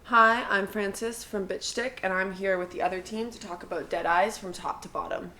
Hi, I'm Francis from Bitchstick, and I'm here with the other team to talk about Dead Eyes from top to bottom.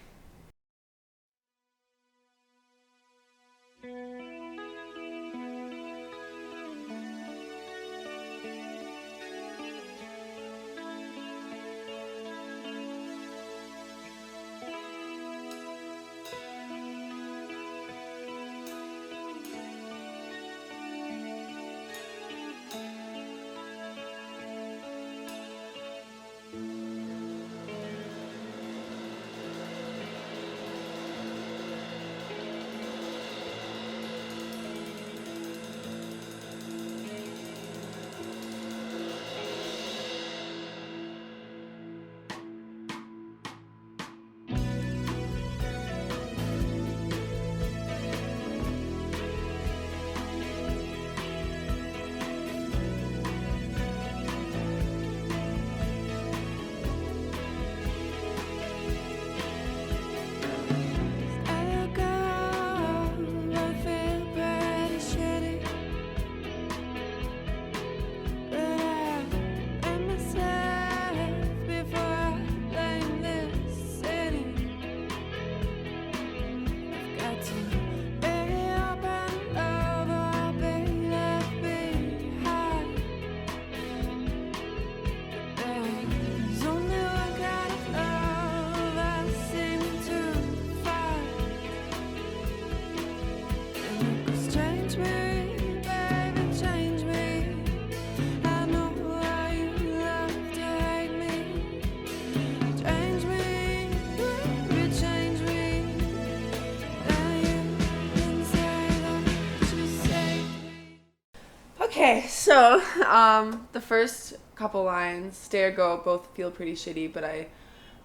Okay, so the first couple lines, stay or go, both feel pretty shitty, but I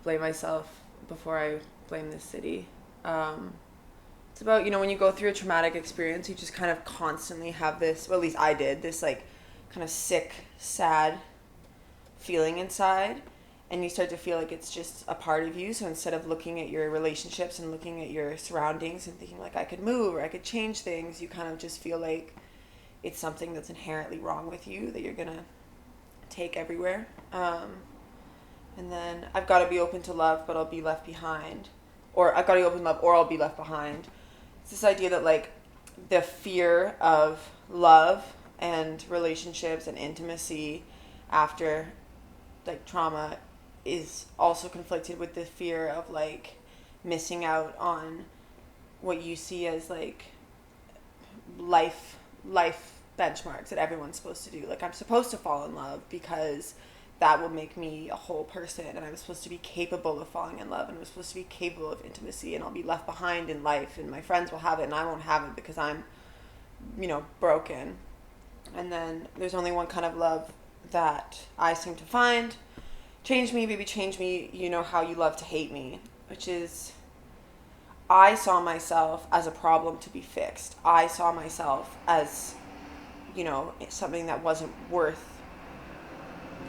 blame myself before I blame this city. It's about, when you go through a traumatic experience, you just kind of constantly have this, well, at least I did, this like kind of sick, sad feeling inside. And you start to feel like it's just a part of you. So instead of looking at your relationships and looking at your surroundings and thinking like I could move or I could change things, you kind of just feel like it's something that's inherently wrong with you that you're gonna take everywhere. And then I've got to be open to love, but I'll be left behind. Or I've got to be open to love, or I'll be left behind. It's this idea that like the fear of love and relationships and intimacy after like trauma is also conflicted with the fear of like missing out on what you see as like life benchmarks that everyone's supposed to do. Like I'm supposed to fall in love because that will make me a whole person, and I'm supposed to be capable of falling in love, and I'm supposed to be capable of intimacy, and I'll be left behind in life, and my friends will have it and I won't have it because I'm broken. And then there's only one kind of love that I seem to find. Change me, baby, change me, you know how you love to hate me, which is I saw myself as a problem to be fixed. I saw myself as, something that wasn't worth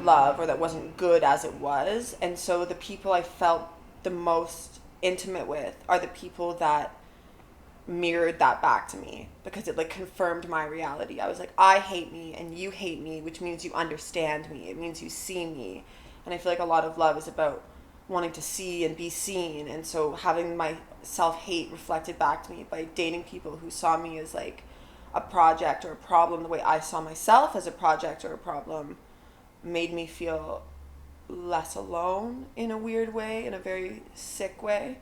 love or that wasn't good as it was. And so the people I felt the most intimate with are the people that mirrored that back to me, because it like confirmed my reality. I was like, I hate me and you hate me, which means you understand me. It means you see me. And I feel like a lot of love is about wanting to see and be seen. And so having my self-hate reflected back to me by dating people who saw me as like a project or a problem, the way I saw myself as a project or a problem, made me feel less alone in a weird way, in a very sick way.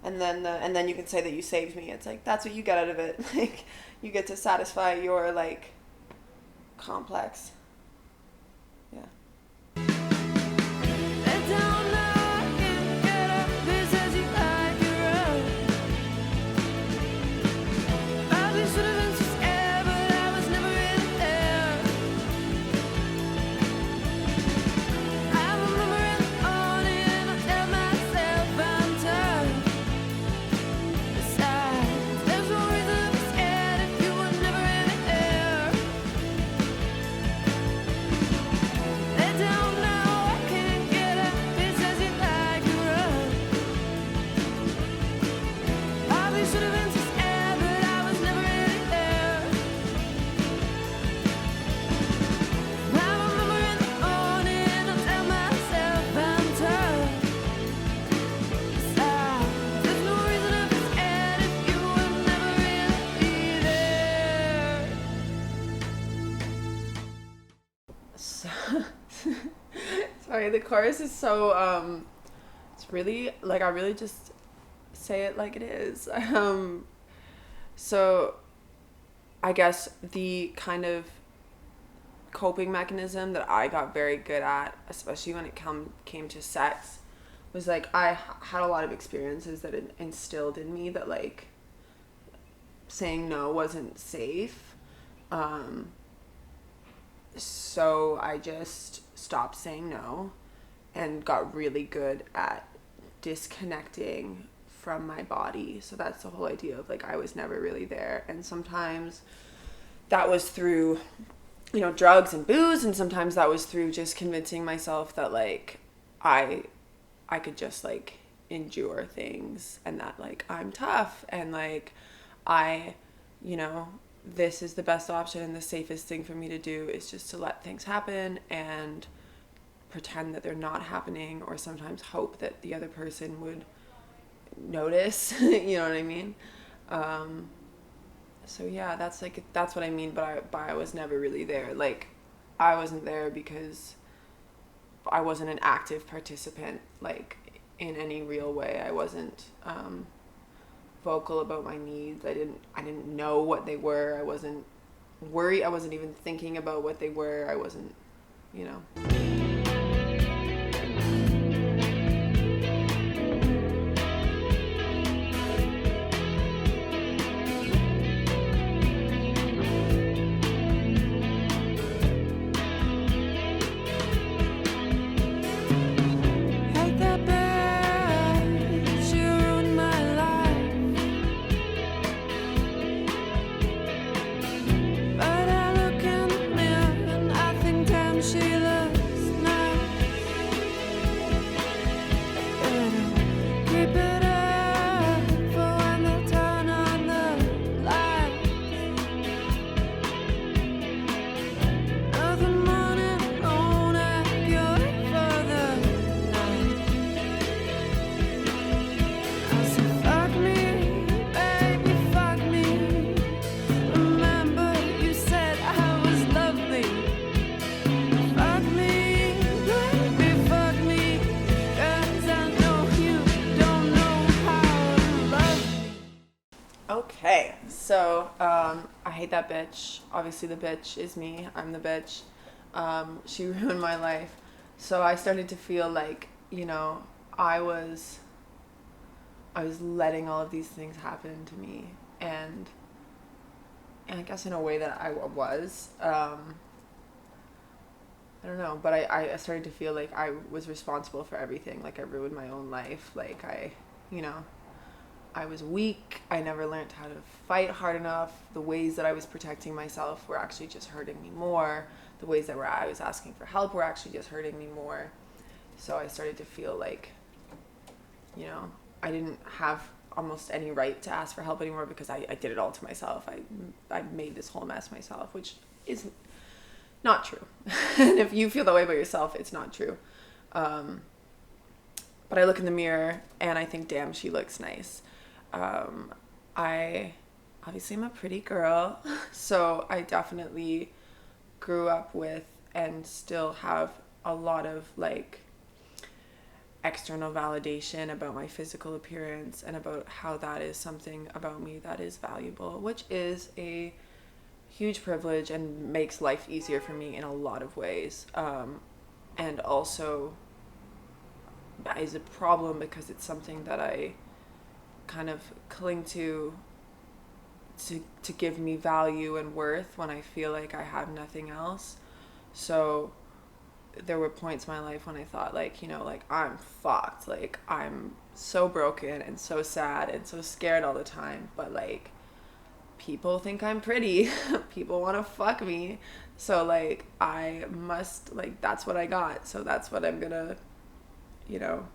And then you can say that you saved me. It's like that's what you get out of it. Like you get to satisfy your like complex. Yeah. So, sorry, the chorus is so, it's really, like, I really just say it like it is. So I guess the kind of coping mechanism that I got very good at, especially when it came to sex, was like had a lot of experiences that it instilled in me that like saying no wasn't safe. Um, so I just stopped saying no and got really good at disconnecting from my body. So that's the whole idea of like I was never really there. And sometimes that was through, you know, drugs and booze, and sometimes that was through just convincing myself that like I I could just like endure things and that like I'm tough and like I, you know, this is the best option and the safest thing for me to do is just to let things happen and pretend that they're not happening, or sometimes hope that the other person would notice. You know what I mean? Um, so yeah, that's what I mean. But I was never really there. Like, I wasn't there because I wasn't an active participant. Like in any real way, I wasn't vocal about my needs. I didn't know what they were. I wasn't worried. I wasn't even thinking about what they were. I wasn't, you know. Okay, so I hate that bitch. Obviously, the bitch is me. I'm the bitch. She ruined my life. So I started to feel like, you know, I was I was letting all of these things happen to me, and I guess in a way that I was. I don't know, but I started to feel like I was responsible for everything. Like I ruined my own life. Like you know, I was weak. I never learned how to fight hard enough. The ways that I was protecting myself were actually just hurting me more. The ways that I was asking for help were actually just hurting me more. So I started to feel like, you know, I didn't have almost any right to ask for help anymore because I did it all to myself. I made this whole mess myself, which is not true. And if you feel that way about yourself, it's not true. But I look in the mirror and I think, damn, she looks nice. I obviously am a pretty girl, so I definitely grew up with and still have a lot of like external validation about my physical appearance and about how that is something about me that is valuable, which is a huge privilege and makes life easier for me in a lot of ways. And also is a problem because it's something that I kind of cling to give me value and worth when I feel like I have nothing else. So there were points in my life when I thought like, you know, like I'm fucked, like I'm so broken and so sad and so scared all the time, but like people think I'm pretty. People want to fuck me, so like I must, like that's what I got, so that's what I'm gonna, you know,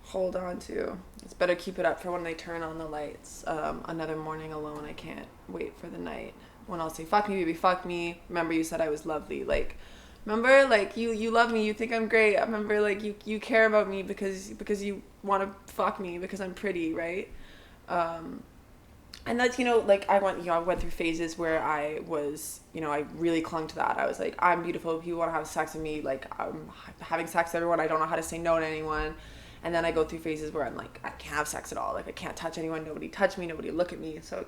hold on to. It's better keep it up for when they turn on the lights. Another morning alone, I can't wait for the night when I'll say, fuck me baby, fuck me, remember you said I was lovely. Like, remember, like you love me, you think I'm great. I remember, like you care about me because you want to fuck me because I'm pretty, right? And that's, like I went through phases where I was, I really clung to that. I was like, I'm beautiful. People want to have sex with me. Like, I'm having sex with everyone. I don't know how to say no to anyone. And then I go through phases where I'm like, I can't have sex at all. Like, I can't touch anyone. Nobody touch me. Nobody look at me. So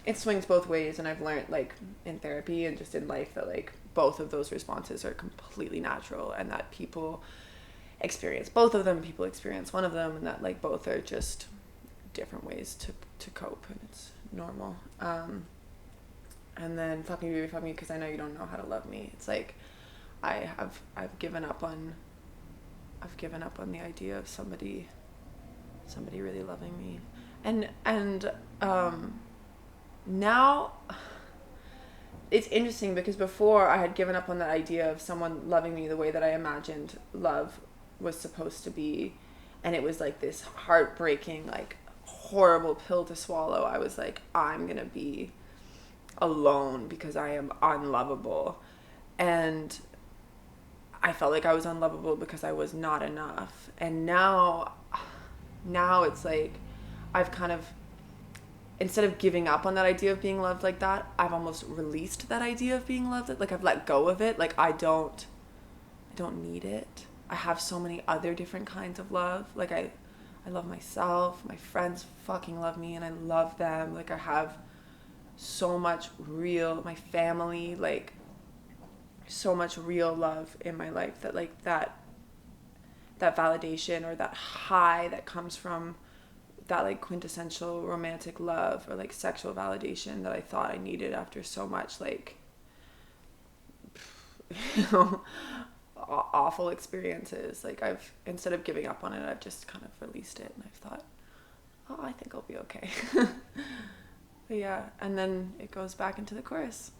it swings both ways. And I've learned, like, in therapy and just in life that, like, both of those responses are completely natural, and that people experience both of them. People experience one of them, and that, like, both are just different ways to cope, and it's normal. And then fuck me baby fuck me, because I know you don't know how to love me. It's like I've given up on the idea of somebody really loving me, and now it's interesting, because before I had given up on that idea of someone loving me the way that I imagined love was supposed to be, and it was like this heartbreaking, like, horrible pill to swallow. I was like, I'm gonna be alone because I am unlovable, and I felt like I was unlovable because I was not enough. And now it's like I've kind of, instead of giving up on that idea of being loved like that, I've almost released that idea of being loved. Like, I've let go of it. Like, I don't need it. I have so many other different kinds of love. Like, I love myself. My friends fucking love me, and I love them. Like, I have so much my family, like, so much real love in my life, that, like, that validation, or that high that comes from that, like, quintessential romantic love, or, like, sexual validation that I thought I needed after so much, like, awful experiences. Like, instead of giving up on it, I've just kind of released it, and I've thought, oh, I think I'll be okay. But yeah, and then it goes back into the chorus.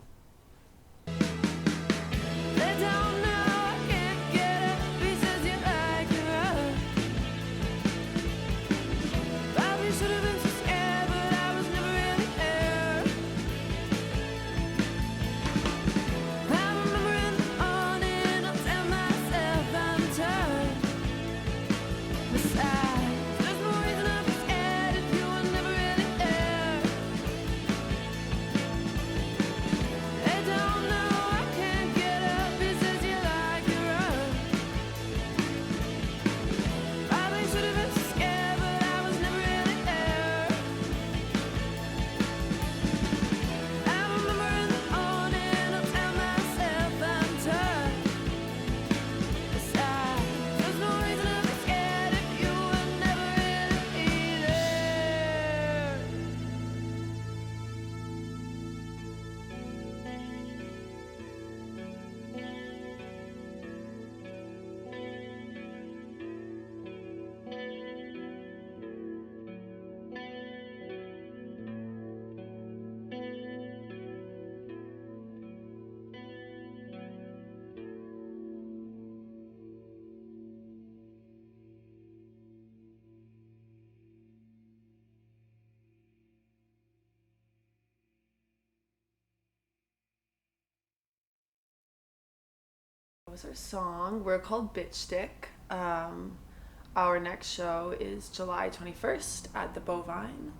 Was our song. We're called Bitch Stick. Our next show is July 21st at the Bovine.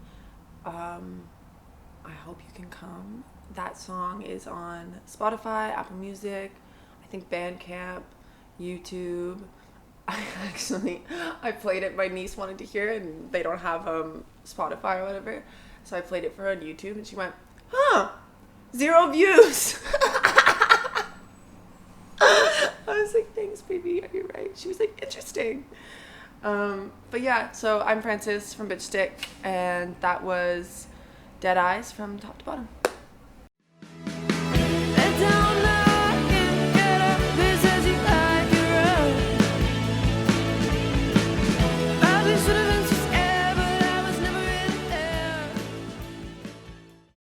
I hope you can come. That song is on Spotify, Apple Music, I think Bandcamp, YouTube. I played it. My niece wanted to hear it, and they don't have Spotify or whatever, so I played it for her on YouTube, and she went, huh, 0 views. I was like, thanks, baby, you're right. She was like, interesting. But yeah, so I'm Frances from Bitch Stick, and that was Dead Eyes from Top to Bottom.